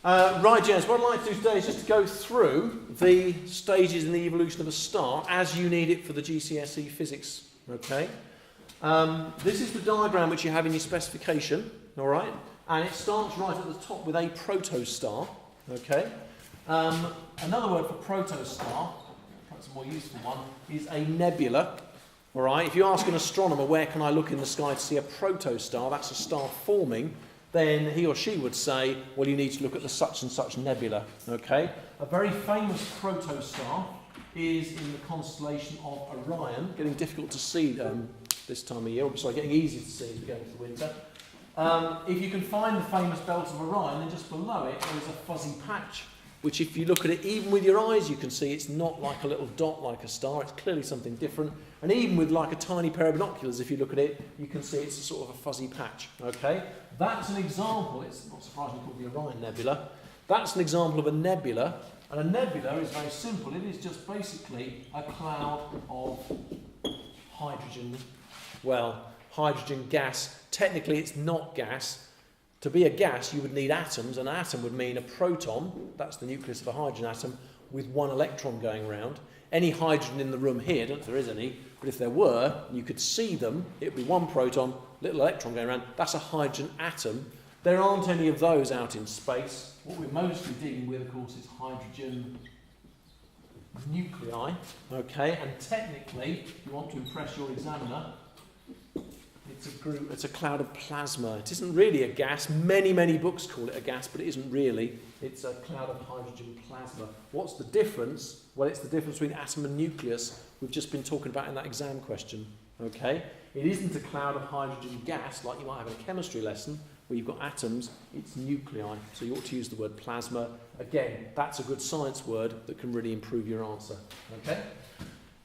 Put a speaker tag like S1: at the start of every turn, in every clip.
S1: Right, James, what I'd like to do today is just to go through the stages in the evolution of a star as you need it for the GCSE physics. Okay? This is the diagram which you have in your specification, all right? And it starts right at the top with a protostar. Okay? Another word for protostar, perhaps a more useful one, is a nebula. All right? If you ask an astronomer where can I look in the sky to see a protostar, that's a star forming, then he or she would say, well, you need to look at the such and such nebula. Okay? A very famous protostar is in the constellation of Orion. Getting difficult to see this time of year, sorry, getting easy to see as we go into the winter. If you can find the famous belt of Orion, then just below it there's a fuzzy patch, which if you look at it even with your eyes you can see it's not like a little dot like a star, it's clearly something different. And even with like a tiny pair of binoculars, if you look at it, you can see it's a sort of a fuzzy patch. Okay? That's an example, it's not surprisingly called the Orion Nebula. That's an example of a nebula, and a nebula is very simple. It is just basically a cloud of hydrogen, well, hydrogen gas. Technically it's not gas. To be a gas you would need atoms, and an atom would mean a proton, that's the nucleus of a hydrogen atom, with one electron going around. Any hydrogen in the room here, I don't know if there is any, but if there were, you could see them, it would be one proton, little electron going around, that's a hydrogen atom. There aren't any of those out in space. What we're mostly dealing with, of course, is hydrogen nuclei, okay, and technically, if you want to impress your examiner, it's a cloud of plasma. It isn't really a gas. Many, many books call it a gas, but it isn't really. It's a cloud of hydrogen plasma. What's the difference? Well, it's the difference between atom and nucleus we've just been talking about in that exam question. Okay? It isn't a cloud of hydrogen gas like you might have in a chemistry lesson where you've got atoms. It's nuclei. So you ought to use the word plasma. Again, that's a good science word that can really improve your answer. Okay?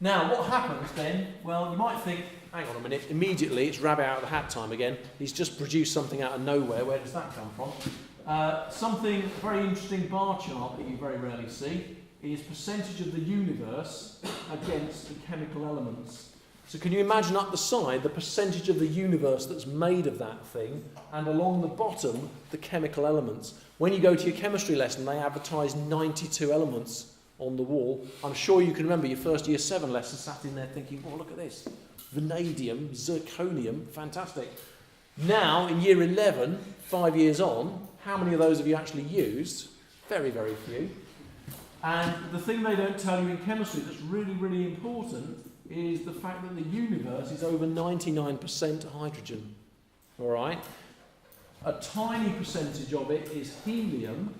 S1: Now, what happens then? Well, you might think, hang on a minute, immediately it's rabbit out of the hat time again. He's just produced something out of nowhere. Where does that come from? Something, a very interesting bar chart that you very rarely see is percentage of the universe against the chemical elements. So can you imagine up the side the percentage of the universe that's made of that thing, and along the bottom the chemical elements? When you go to your chemistry lesson, they advertise 92 elements on the wall. I'm sure you can remember your first year 7 lesson, sat in there thinking, oh, look at this. Vanadium, zirconium, fantastic. Now, in year 11, 5 years on, how many of those have you actually used? Very, very few. And the thing they don't tell you in chemistry that's really, really important is the fact that the universe is over 99% hydrogen. All right? A tiny percentage of it is helium,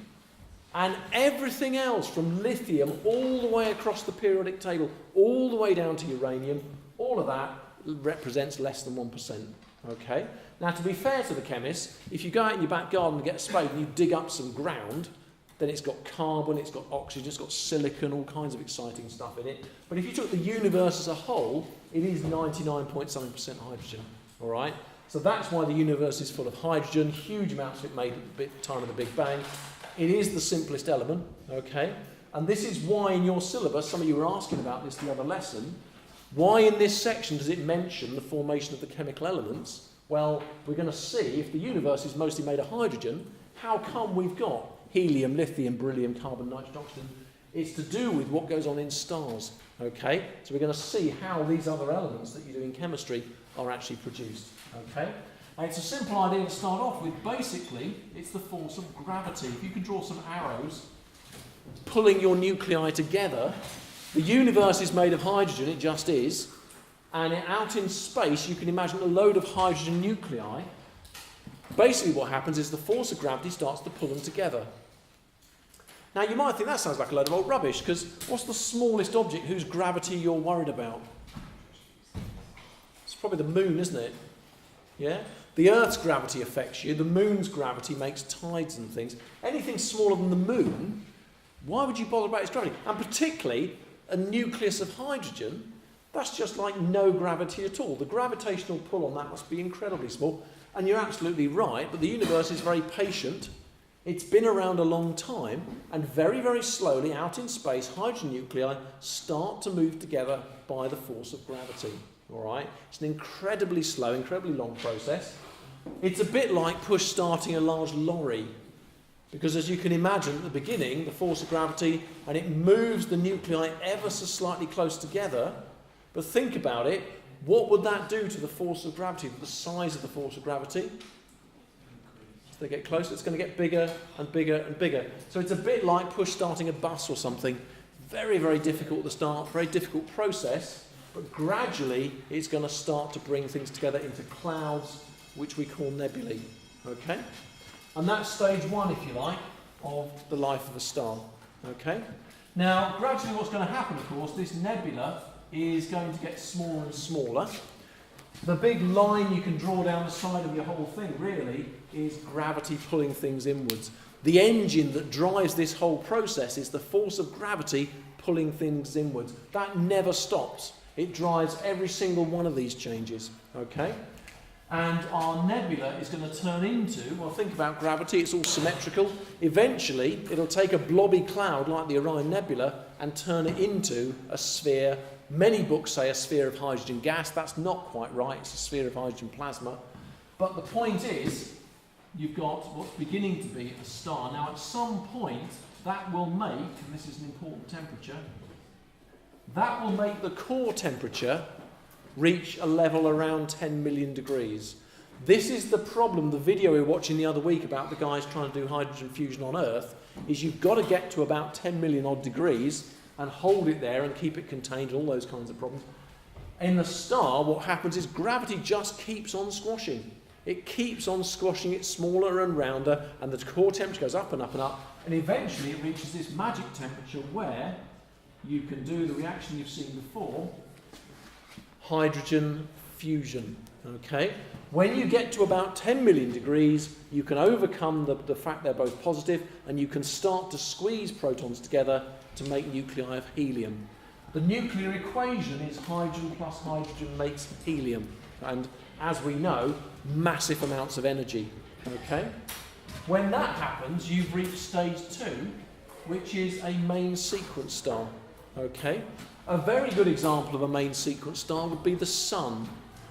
S1: and everything else from lithium all the way across the periodic table, all the way down to uranium, all of that represents less than 1%. Okay? Now, to be fair to the chemists, if you go out in your back garden and get a spade and you dig up some ground, then it's got carbon, it's got oxygen, it's got silicon, all kinds of exciting stuff in it. But if you took the universe as a whole, it is 99.7% hydrogen. All right? So that's why the universe is full of hydrogen, huge amounts of it made at the time of the Big Bang. It is the simplest element, okay? And this is why in your syllabus, some of you were asking about this the other lesson, why in this section does it mention the formation of the chemical elements? Well, we're going to see if the universe is mostly made of hydrogen, how come we've got helium, lithium, beryllium, carbon, nitrogen, oxygen? It's to do with what goes on in stars, okay? So we're going to see how these other elements that you do in chemistry are actually produced, okay? And it's a simple idea to start off with. Basically, it's the force of gravity. If you can draw some arrows pulling your nuclei together, the universe is made of hydrogen, it just is, and out in space you can imagine a load of hydrogen nuclei. Basically what happens is the force of gravity starts to pull them together. Now you might think that sounds like a load of old rubbish, because what's the smallest object whose gravity you're worried about? It's probably the moon, isn't it? Yeah? The Earth's gravity affects you, the moon's gravity makes tides and things. Anything smaller than the moon, why would you bother about its gravity? And particularly a nucleus of hydrogen, that's just like no gravity at all. The gravitational pull on that must be incredibly small. And you're absolutely right, but the universe is very patient. It's been around a long time, and very, very slowly out in space, hydrogen nuclei start to move together by the force of gravity. All right? It's an incredibly slow, incredibly long process. It's a bit like push starting a large lorry. Because as you can imagine at the beginning, the force of gravity, and it moves the nuclei ever so slightly close together. But think about it, what would that do to the force of gravity, the size of the force of gravity? As they get closer, it's going to get bigger and bigger and bigger. So it's a bit like push starting a bus or something. Very, very difficult to start, very difficult process, but gradually it's going to start to bring things together into clouds, which we call nebulae. Okay? And that's stage one, if you like, of the life of a star. Okay? Now, gradually what's going to happen, of course, this nebula is going to get smaller and smaller. The big line you can draw down the side of your whole thing, really, is gravity pulling things inwards. The engine that drives this whole process is the force of gravity pulling things inwards. That never stops. It drives every single one of these changes. Okay? And our nebula is going to turn into, well, think about gravity, it's all symmetrical. Eventually, it'll take a blobby cloud like the Orion Nebula and turn it into a sphere. Many books say a sphere of hydrogen gas. That's not quite right. It's a sphere of hydrogen plasma. But the point is, you've got what's beginning to be a star. Now, at some point, that will make, and this is an important temperature, that will make the core temperature reach a level around 10 million degrees. This is the problem, the video we were watching the other week about the guys trying to do hydrogen fusion on Earth, is you've got to get to about 10 million odd degrees and hold it there and keep it contained and all those kinds of problems. In the star, what happens is gravity just keeps on squashing. It keeps on squashing it smaller and rounder, and the core temperature goes up and up and up, and eventually it reaches this magic temperature where you can do the reaction you've seen before, hydrogen fusion. Okay? When you get to about 10 million degrees, you can overcome the fact they're both positive, and you can start to squeeze protons together to make nuclei of helium. The nuclear equation is hydrogen plus hydrogen makes helium, and as we know, massive amounts of energy. Okay? When that happens, you've reached stage 2, which is a main sequence star. Okay? A very good example of a main sequence star would be the Sun.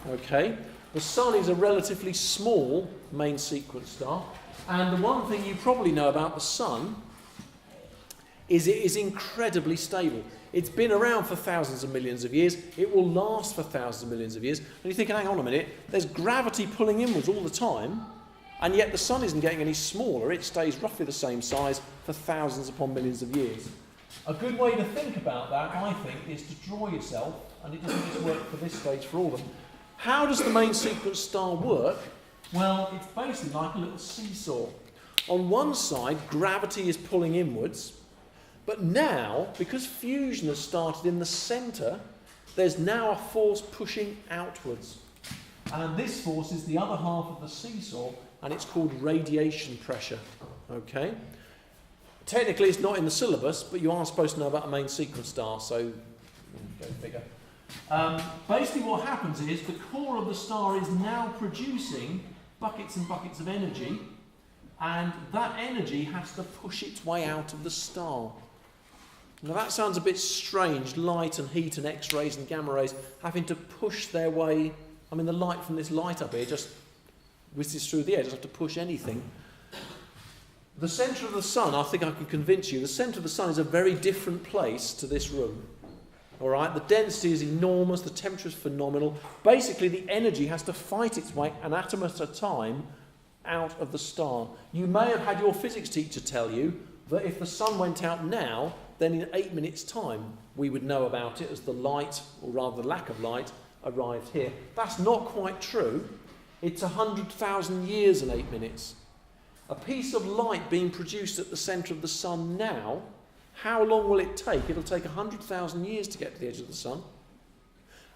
S1: Okay? The Sun is a relatively small main sequence star, and the one thing you probably know about the Sun is it is incredibly stable. It's been around for thousands of millions of years. It will last for thousands of millions of years. And you're thinking, hang on a minute, there's gravity pulling inwards all the time, and yet the Sun isn't getting any smaller. It stays roughly the same size for thousands upon millions of years. A good way to think about that, I think, is to draw yourself, and it doesn't just work for this stage, for all of them. How does the main sequence star work? Well, it's basically like a little seesaw. On one side, gravity is pulling inwards, but now, because fusion has started in the centre, there's now a force pushing outwards. And this force is the other half of the seesaw, and it's called radiation pressure. Okay? Technically, it's not in the syllabus, but you are supposed to know about a main sequence star, so go figure. Basically what happens is the core of the star is now producing buckets and buckets of energy, and that energy has to push its way out of the star. Now that sounds a bit strange, light and heat and X-rays and gamma rays having to push their way. I mean, the light from this light up here just whizzes through the air, doesn't have to push anything. The centre of the Sun, I think I can convince you, the centre of the Sun is a very different place to this room. All right, the density is enormous, the temperature is phenomenal. Basically, the energy has to fight its way an atom at a time out of the star. You may have had your physics teacher tell you that if the Sun went out now, then in 8 minutes' time, we would know about it as the light, or rather the lack of light, arrived here. That's not quite true. It's 100,000 years and 8 minutes. A piece of light being produced at the centre of the Sun now, how long will it take? It'll take 100,000 years to get to the edge of the Sun,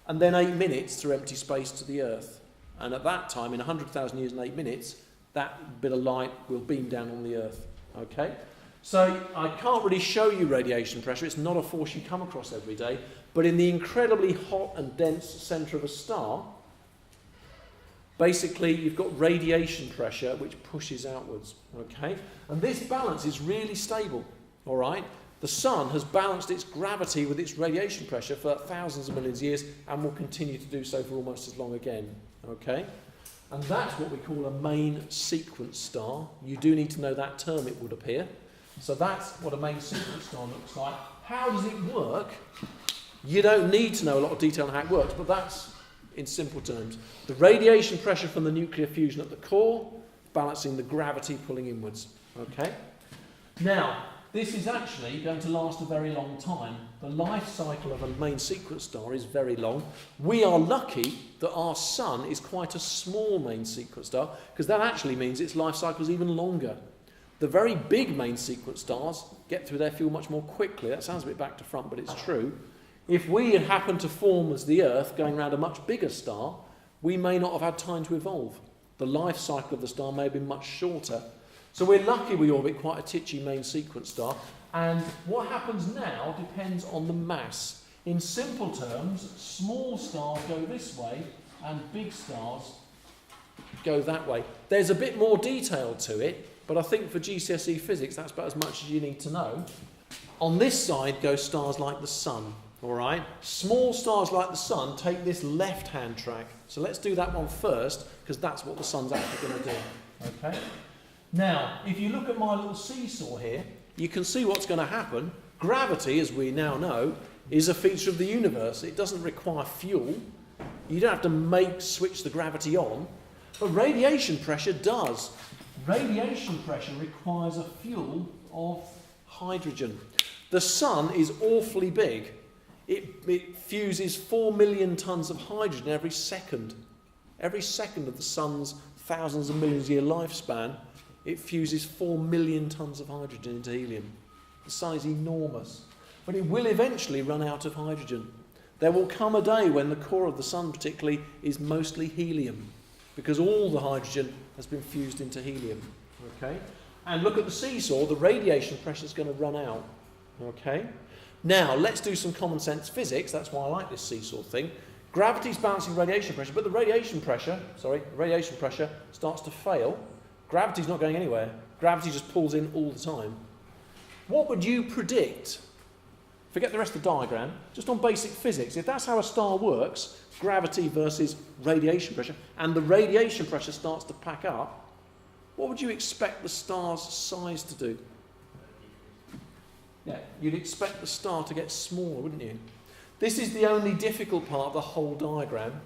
S1: and then 8 minutes through empty space to the Earth. And at that time, in 100,000 years and 8 minutes, that bit of light will beam down on the Earth. Okay? So I can't really show you radiation pressure. It's not a force you come across every day. But in the incredibly hot and dense centre of a star, basically you've got radiation pressure which pushes outwards. Okay? And this balance is really stable. All right? The Sun has balanced its gravity with its radiation pressure for thousands of millions of years and will continue to do so for almost as long again. Okay? And that's what we call a main sequence star. You do need to know that term, it would appear. So that's what a main sequence star looks like. How does it work? You don't need to know a lot of detail on how it works, but that's in simple terms. The radiation pressure from the nuclear fusion at the core, balancing the gravity pulling inwards. Okay? Now, this is actually going to last a very long time. The life cycle of a main sequence star is very long. We are lucky that our sun is quite a small main sequence star, because that actually means its life cycle is even longer. The very big main sequence stars get through their fuel much more quickly. That sounds a bit back to front, but it's true. If we had happened to form as the Earth going around a much bigger star, we may not have had time to evolve. The life cycle of the star may have been much shorter. So we're lucky we orbit quite a titchy main sequence star. And what happens now depends on the mass. In simple terms, small stars go this way and big stars go that way. There's a bit more detail to it, but I think for GCSE physics that's about as much as you need to know. On this side go stars like the Sun. All right, small stars like the Sun take this left-hand track. So let's do that one first, because that's what the Sun's actually going to do. Okay. Now, if you look at my little seesaw here, you can see what's going to happen. Gravity, as we now know, is a feature of the universe. It doesn't require fuel. You don't have to switch the gravity on. But radiation pressure does. Radiation pressure requires a fuel of hydrogen. The Sun is awfully big. It fuses 4 million tonnes of hydrogen every second. Every second of the Sun's thousands of millions of year lifespan, it fuses 4 million tonnes of hydrogen into helium. The Sun is enormous. But it will eventually run out of hydrogen. There will come a day when the core of the Sun particularly is mostly helium, because all the hydrogen has been fused into helium. Okay? And look at the seesaw, the radiation pressure is going to run out. Okay? Now, let's do some common sense physics. That's why I like this seesaw thing. Gravity's balancing radiation pressure, but the radiation pressure starts to fail. Gravity's not going anywhere. Gravity just pulls in all the time. What would you predict? Forget the rest of the diagram, just on basic physics. If that's how a star works, gravity versus radiation pressure, and the radiation pressure starts to pack up, what would you expect the star's size to do? Yeah, you'd expect the star to get smaller, wouldn't you? This is the only difficult part of the whole diagram.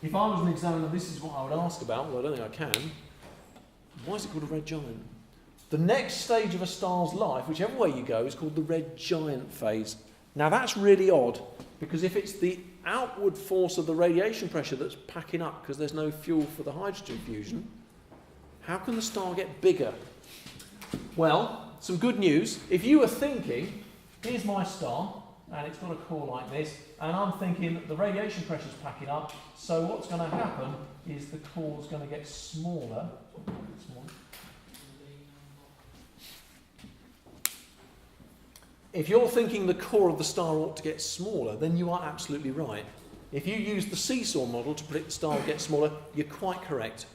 S1: If I was an examiner, this is what I would ask about. Well, I don't think I can. Why is it called a red giant? The next stage of a star's life, whichever way you go, is called the red giant phase. Now that's really odd, because if it's the outward force of the radiation pressure that's packing up because there's no fuel for the hydrogen fusion, how can the star get bigger? Well, some good news. If you were thinking, here's my star, and it's got a core like this, and I'm thinking the radiation pressure's packing up, so what's going to happen is the core's going to get smaller. If you're thinking the core of the star ought to get smaller, then you are absolutely right. If you use the seesaw model to predict the star will get smaller, you're quite correct.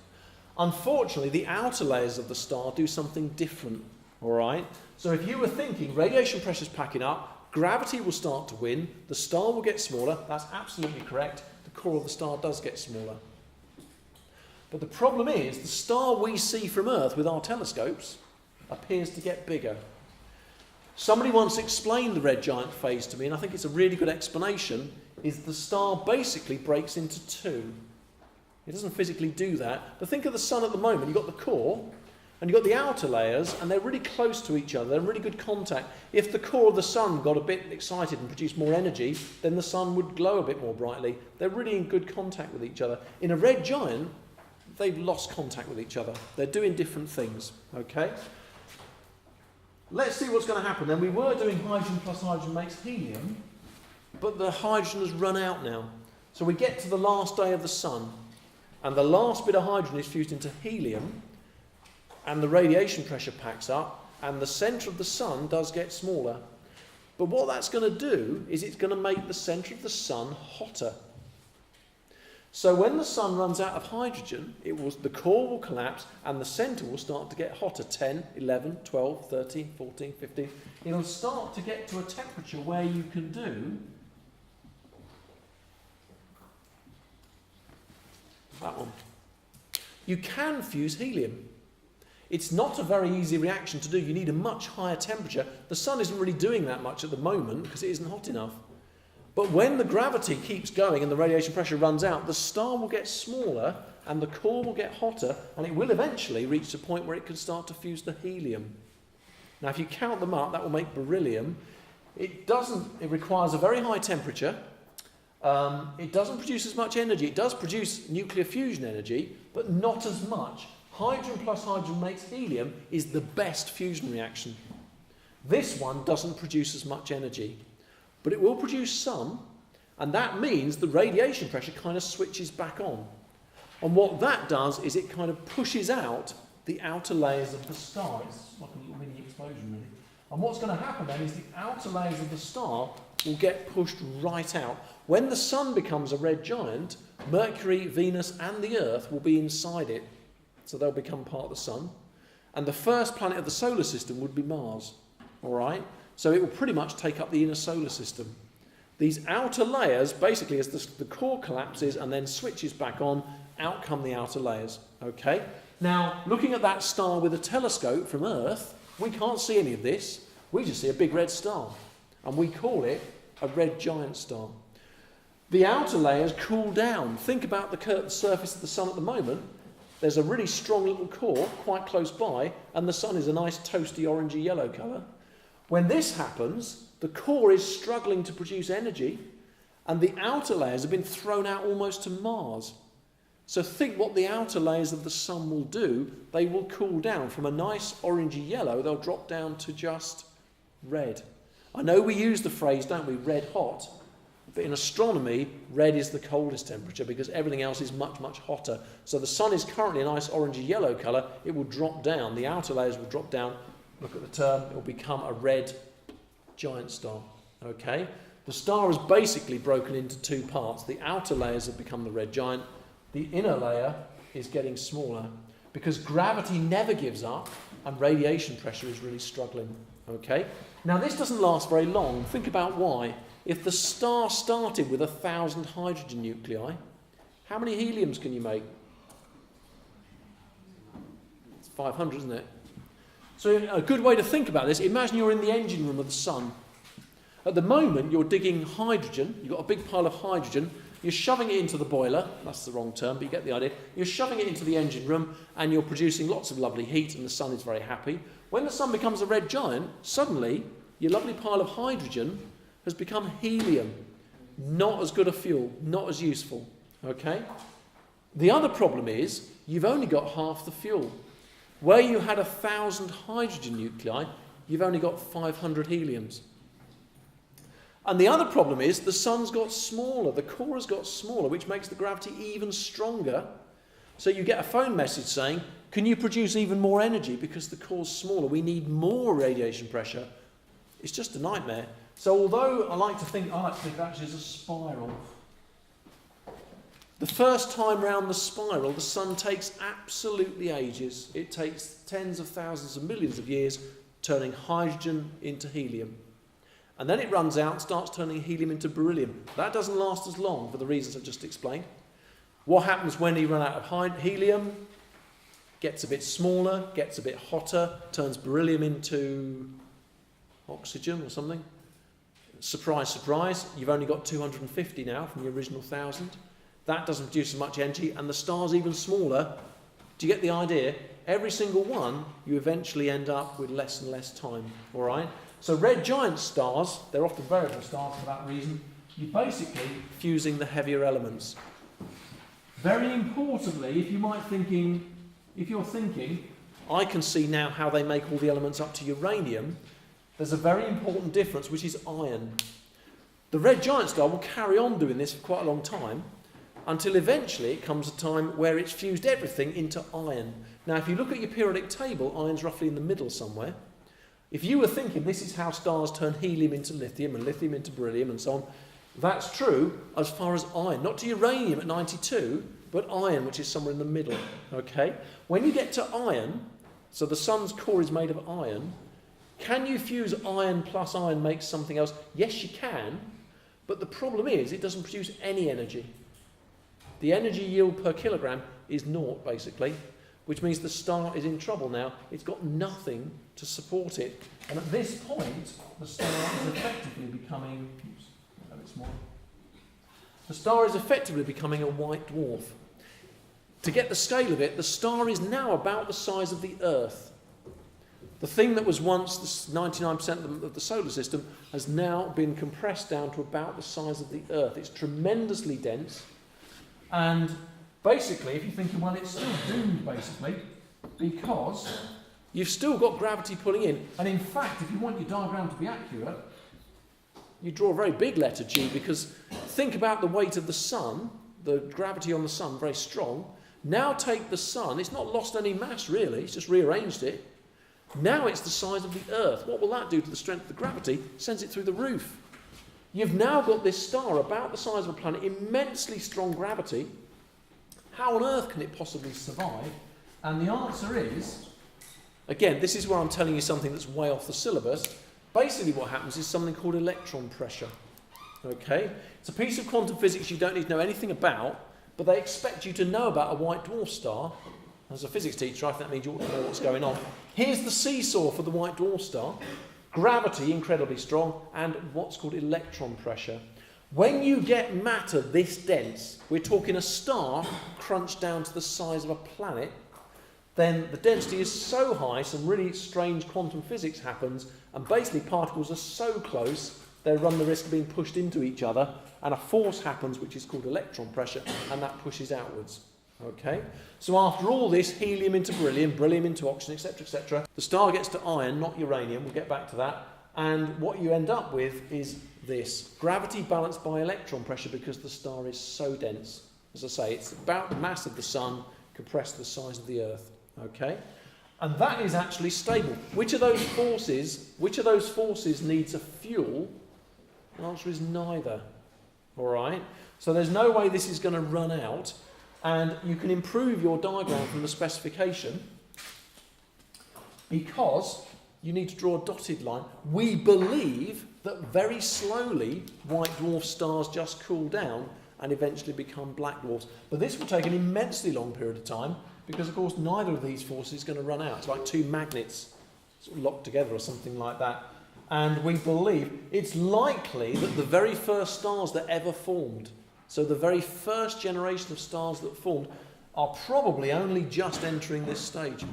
S1: Unfortunately, the outer layers of the star do something different. All right? So if you were thinking radiation pressure's packing up, gravity will start to win, the star will get smaller, that's absolutely correct. The core of the star does get smaller. But the problem is, the star we see from Earth with our telescopes appears to get bigger. Somebody once explained the red giant phase to me, and I think it's a really good explanation, is the star basically breaks into two. It doesn't physically do that. But think of the Sun at the moment. You've got the core, and you've got the outer layers, and they're really close to each other. They're in really good contact. If the core of the Sun got a bit excited and produced more energy, then the Sun would glow a bit more brightly. They're really in good contact with each other. In a red giant, they've lost contact with each other. They're doing different things. Okay? Let's see what's going to happen. Then we were doing hydrogen plus hydrogen makes helium, but the hydrogen has run out now. So we get to the last day of the Sun, and the last bit of hydrogen is fused into helium, and the radiation pressure packs up, and the centre of the Sun does get smaller. But what that's going to do is it's going to make the centre of the Sun hotter. So when the Sun runs out of hydrogen, the core will collapse and the centre will start to get hotter. 10, 11, 12, 13, 14, 15. It'll start to get to a temperature where you can do that one. you can fuse helium. It's not a very easy reaction to do. You need a much higher temperature. The sun isn't really doing that much at the moment because it isn't hot enough. But when the gravity keeps going and the radiation pressure runs out, the star will get smaller and the core will get hotter, and it will eventually reach a point where it can start to fuse the helium. Now, if you count them up, that will make beryllium. It requires a very high temperature. It doesn't produce as much energy. It does produce nuclear fusion energy, but not as much. Hydrogen plus hydrogen makes helium is the best fusion reaction. This one doesn't produce as much energy, but it will produce some, and that means the radiation pressure kind of switches back on. And what that does is it kind of pushes out the outer layers of the star. It's like a little mini explosion, really. And what's going to happen then is the outer layers of the star will get pushed right out. When the sun becomes a red giant, Mercury, Venus, and the Earth will be inside it. So they'll become part of the sun. And the first planet of the solar system would be Mars. All right? So it will pretty much take up the inner solar system. These outer layers, basically, as the core collapses and then switches back on, out come the outer layers. Okay? Now, looking at that star with a telescope from Earth, we can't see any of this. We just see a big red star. And we call it a red giant star. The outer layers cool down. Think about the surface of the sun at the moment. There's a really strong little core quite close by, and the sun is a nice toasty orangey yellow colour. When this happens, the core is struggling to produce energy, and the outer layers have been thrown out almost to Mars. So think what the outer layers of the sun will do. They will cool down from a nice orangey yellow, they'll drop down to just red. I know we use the phrase, don't we, red hot. But in astronomy, red is the coldest temperature because everything else is much, much hotter. So the sun is currently a nice orangey yellow colour. It will drop down. The outer layers will drop down. Look at the term. It will become a red giant star. Okay? The star is basically broken into two parts. The outer layers have become the red giant. The inner layer is getting smaller because gravity never gives up and radiation pressure is really struggling. Okay? Now, this doesn't last very long. Think about why. If the star started with 1,000 hydrogen nuclei, how many heliums can you make? It's 500, isn't it? So a good way to think about this, imagine you're in the engine room of the sun. At the moment, you're digging hydrogen. You've got a big pile of hydrogen. You're shoving it into the boiler. That's the wrong term, but you get the idea. You're shoving it into the engine room, and you're producing lots of lovely heat, and the sun is very happy. When the sun becomes a red giant, suddenly your lovely pile of hydrogen has become helium. Not as good a fuel, not as useful. Okay? The other problem is you've only got half the fuel. Where you had 1,000 hydrogen nuclei, you've only got 500 heliums. And the other problem is the sun's got smaller, the core has got smaller, which makes the gravity even stronger. So you get a phone message saying, can you produce even more energy because the core's smaller? We need more radiation pressure. It's just a nightmare. So although I like to think actually as a spiral. The first time round the spiral, the sun takes absolutely ages. It takes tens of thousands of millions of years turning hydrogen into helium. And then it runs out and starts turning helium into beryllium. That doesn't last as long for the reasons I've just explained. What happens when you run out of helium? Gets a bit smaller, gets a bit hotter, turns beryllium into oxygen or something. Surprise, surprise, you've only got 250 now from the original 1,000. That doesn't produce as much energy, and the star's even smaller. Do you get the idea? Every single one, you eventually end up with less and less time, all right? So red giant stars, they're often variable stars for that reason. You're basically fusing the heavier elements. Very importantly, if you're thinking, I can see now how they make all the elements up to uranium, there's a very important difference, which is iron. The red giant star will carry on doing this for quite a long time until eventually it comes a time where it's fused everything into iron. Now, if you look at your periodic table, iron's roughly in the middle somewhere. If you were thinking this is how stars turn helium into lithium and lithium into beryllium and so on, that's true as far as iron. Not to uranium at 92, but iron, which is somewhere in the middle. Okay? When you get to iron, so the sun's core is made of iron, can you fuse iron plus iron make something else? Yes, you can, but the problem is it doesn't produce any energy. The energy yield per kilogram is naught, basically, which means the star is in trouble now. It's got nothing to support it. And at this point, the star is effectively becoming... Oops, a bit smaller. The star is effectively becoming a white dwarf. To get the scale of it, the star is now about the size of the Earth. The thing that was once 99% of the solar system has now been compressed down to about the size of the Earth. It's tremendously dense. And basically, if you're thinking, well, it's still doomed, basically, because you've still got gravity pulling in. And in fact, if you want your diagram to be accurate, you draw a very big letter G, because think about the weight of the sun, the gravity on the sun, very strong. Now take the sun, it's not lost any mass really, it's just rearranged it. Now it's the size of the Earth. What will that do to the strength of the gravity? Sends it through the roof. You've now got this star about the size of a planet, immensely strong gravity. How on earth can it possibly survive? And the answer is, again, this is where I'm telling you something that's way off the syllabus. Basically what happens is something called electron pressure. Okay? It's a piece of quantum physics you don't need to know anything about, but they expect you to know about a white dwarf star. As a physics teacher, I think that means you ought to know what's going on. Here's the seesaw for the white dwarf star. Gravity, incredibly strong, and what's called electron pressure. When you get matter this dense, we're talking a star crunched down to the size of a planet, then the density is so high, some really strange quantum physics happens, and basically particles are so close, they run the risk of being pushed into each other, and a force happens which is called electron pressure, and that pushes outwards. Okay? So after all this, helium into beryllium, beryllium into oxygen, etc., etc., the star gets to iron, not uranium, we'll get back to that, and what you end up with is this. Gravity balanced by electron pressure because the star is so dense. As I say, it's about the mass of the sun compressed to the size of the Earth. Okay? And that is actually stable. Which of those forces needs a fuel? The answer is neither. All right? So there's no way this is going to run out, and you can improve your diagram from the specification because you need to draw a dotted line. We believe that very slowly white dwarf stars just cool down and eventually become black dwarfs. But this will take an immensely long period of time because, of course, neither of these forces is going to run out. It's like two magnets sort of locked together or something like that. And we believe it's likely that the very first stars that ever formed, so the very first generation of stars that formed, are probably only just entering this stage.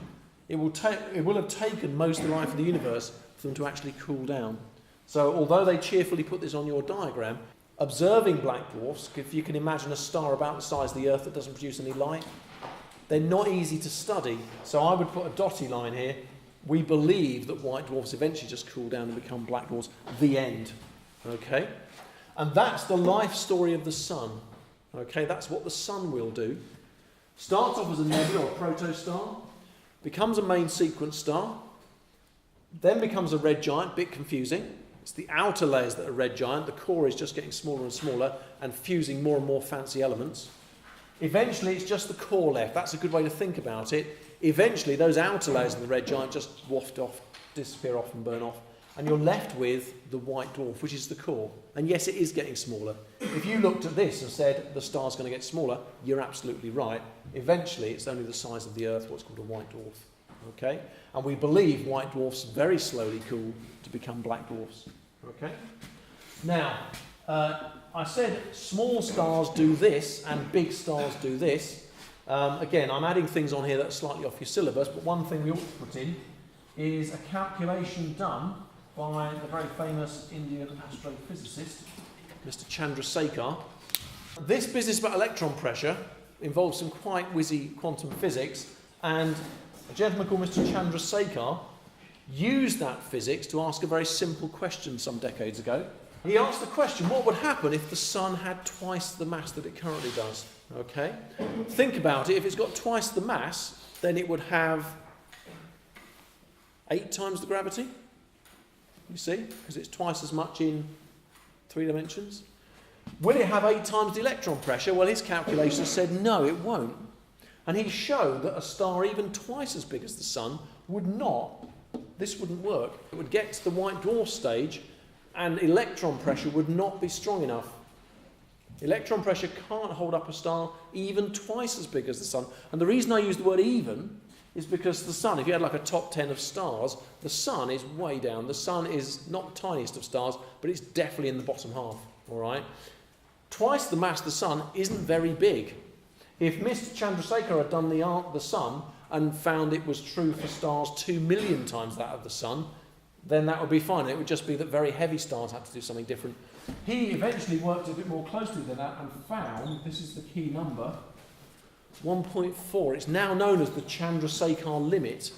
S1: It will have taken most of the life of the universe for them to actually cool down. So although they cheerfully put this on your diagram, observing black dwarfs, if you can imagine a star about the size of the Earth that doesn't produce any light, they're not easy to study. So I would put a dotted line here. We believe that white dwarfs eventually just cool down and become black dwarfs. The end. Okay? And that's the life story of the sun. Okay? That's what the sun will do. Starts off as a nebula or protostar, becomes a main sequence star, then becomes a red giant, bit confusing. It's the outer layers that are red giant. The core is just getting smaller and smaller and fusing more and more fancy elements. Eventually, it's just the core left. That's a good way to think about it. Eventually, those outer layers of the red giant just waft off, disappear off and burn off. And you're left with the white dwarf, which is the core. And yes, it is getting smaller. If you looked at this and said the star's going to get smaller, you're absolutely right. Eventually, it's only the size of the Earth, what's called a white dwarf. Okay? And we believe white dwarfs very slowly cool to become black dwarfs. Okay? Now, I said small stars do this and big stars do this. Again, I'm adding things on here that are slightly off your syllabus, but one thing we ought to put in is a calculation done by the very famous Indian astrophysicist, Mr. Chandrasekhar. This business about electron pressure involves some quite whizzy quantum physics, and a gentleman called Mr. Chandrasekhar used that physics to ask a very simple question some decades ago. He asked the question, what would happen if the sun had twice the mass that it currently does? Okay? Think about it. If it's got twice the mass, then it would have 8 times the gravity. You see? Because it's twice as much in 3 dimensions. Will it have 8 times the electron pressure? Well, his calculations said no, it won't. And he showed that a star even twice as big as the sun would not, this wouldn't work. It would get to the white dwarf stage and electron pressure would not be strong enough. Electron pressure can't hold up a star even twice as big as the sun. And the reason I use the word even is because the sun, if you had like a top 10 of stars, the sun is way down. The sun is not the tiniest of stars, but it's definitely in the bottom half, all right? Twice the mass of the sun isn't very big. If Mr. Chandrasekhar had done the sun and found it was true for stars 2 million times that of the sun, then that would be fine. It would just be that very heavy stars had to do something different. He eventually worked a bit more closely than that and found, this is the key number, 1.4. It's now known as the Chandrasekhar limit.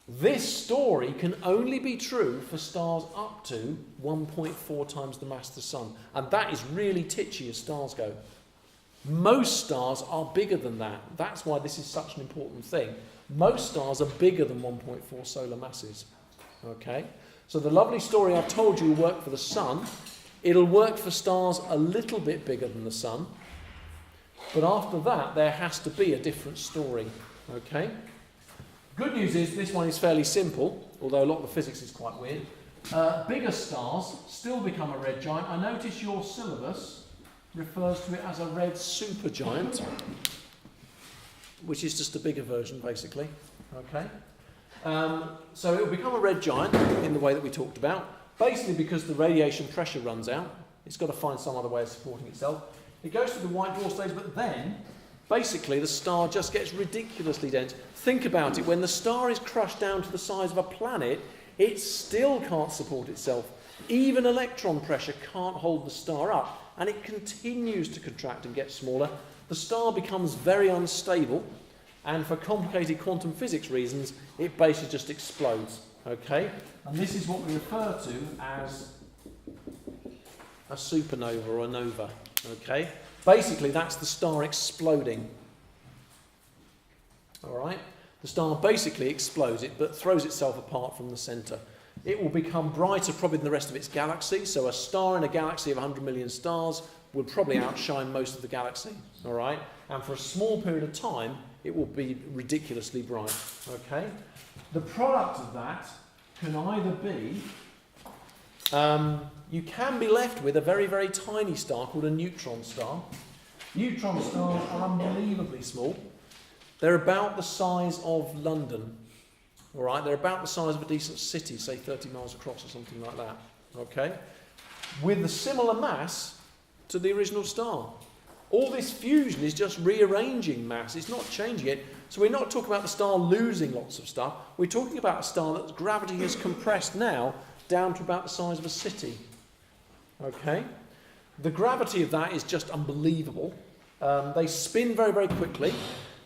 S1: This story can only be true for stars up to 1.4 times the mass of the sun. And that is really titchy as stars go. Most stars are bigger than that. That's why this is such an important thing. Most stars are bigger than 1.4 solar masses. Okay? So the lovely story I've told you will work for the sun. It'll work for stars a little bit bigger than the sun. But after that, there has to be a different story. Okay? Good news is this one is fairly simple, although a lot of the physics is quite weird. Bigger stars still become a red giant. I notice your syllabus refers to it as a red supergiant, which is just a bigger version, basically. Okay? So it will become a red giant in the way that we talked about, basically because the radiation pressure runs out. It's got to find some other way of supporting itself. It goes through the white dwarf stage, but then, basically, the star just gets ridiculously dense. Think about it. When the star is crushed down to the size of a planet, it still can't support itself. Even electron pressure can't hold the star up, and it continues to contract and get smaller. The star becomes very unstable, and for complicated quantum physics reasons, it basically just explodes. Okay? And this is what we refer to as a supernova or a nova. Okay? Basically, that's the star exploding. All right? The star basically explodes, but throws itself apart from the centre. It will become brighter probably than the rest of its galaxy. So a star in a galaxy of 100 million stars would probably outshine most of the galaxy. All right? And for a small period of time, it will be ridiculously bright. Okay? The product of that can either be, you can be left with a very, very tiny star called a neutron star. Neutron stars are unbelievably small. They're about the size of London. All right? They're about the size of a decent city, say 30 miles across or something like that. Okay? With a similar mass to the original star. All this fusion is just rearranging mass. It's not changing it. So we're not talking about the star losing lots of stuff. We're talking about a star that gravity has compressed now down to about the size of a city. Okay? The gravity of that is just unbelievable. They spin very, very quickly.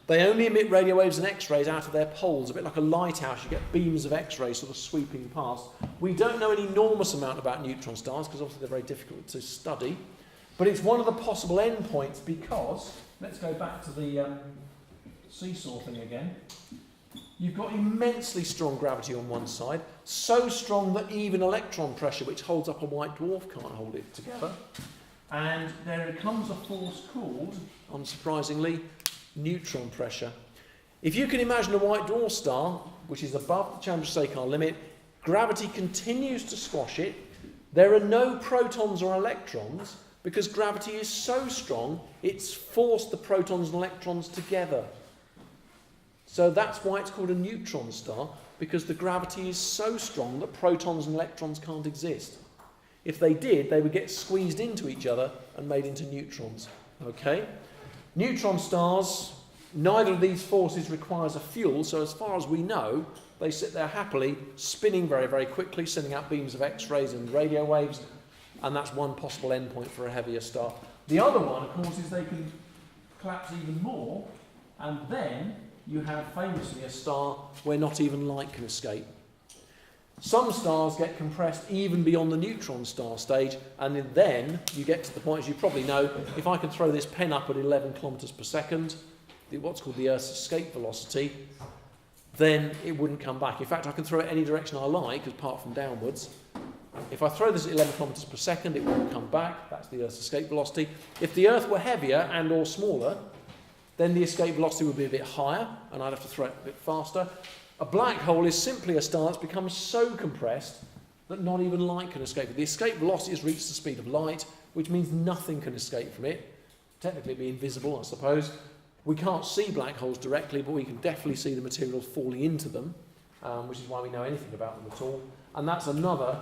S1: They only emit radio waves and X-rays out of their poles, a bit like a lighthouse. You get beams of X-rays sort of sweeping past. We don't know an enormous amount about neutron stars because obviously they're very difficult to study. But it's one of the possible endpoints because, let's go back to the seesaw thing again. You've got immensely strong gravity on one side, so strong that even electron pressure, which holds up a white dwarf, can't hold it together. And there comes a force called, unsurprisingly, neutron pressure. If you can imagine a white dwarf star, which is above the Chandrasekhar limit, gravity continues to squash it. There are no protons or electrons because gravity is so strong, it's forced the protons and electrons together. So that's why it's called a neutron star, because the gravity is so strong that protons and electrons can't exist. If they did, they would get squeezed into each other and made into neutrons. Okay? Neutron stars, neither of these forces requires a fuel, so as far as we know, they sit there happily, spinning very, very quickly, sending out beams of X-rays and radio waves, and that's one possible endpoint for a heavier star. The other one, of course, is they can collapse even more, and then you have famously a star where not even light can escape. Some stars get compressed even beyond the neutron star stage, and then you get to the point, as you probably know, if I can throw this pen up at 11 kilometres per second, what's called the Earth's escape velocity, then it wouldn't come back. In fact, I can throw it any direction I like, apart from downwards. If I throw this at 11 kilometres per second, it won't come back. That's the Earth's escape velocity. If the Earth were heavier and or smaller, then the escape velocity would be a bit higher, and I'd have to throw it a bit faster. A black hole is simply a star that's become so compressed that not even light can escape it. The escape velocity has reached the speed of light, which means nothing can escape from it. Technically, it'd be invisible, I suppose. We can't see black holes directly, but we can definitely see the materials falling into them, which is why we know anything about them at all. And that's another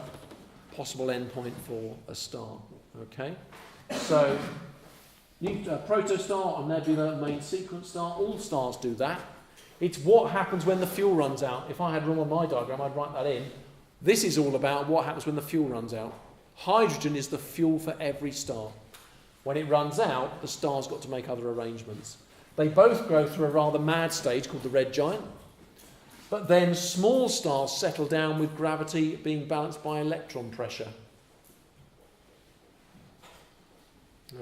S1: possible endpoint for a star. Okay, so protostar, a nebula, main sequence star, all stars do that. It's what happens when the fuel runs out. If I had room on my diagram, I'd write that in. This is all about what happens when the fuel runs out. Hydrogen is the fuel for every star. When it runs out, the star's got to make other arrangements. They both go through a rather mad stage called the red giant. But then small stars settle down with gravity being balanced by electron pressure.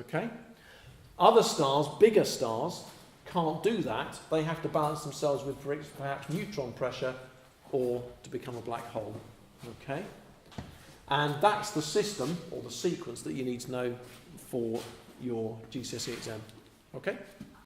S1: Okay? Other stars, bigger stars, can't do that. They have to balance themselves with perhaps neutron pressure or to become a black hole. Okay? And that's the system or the sequence that you need to know for your GCSE exam. Okay?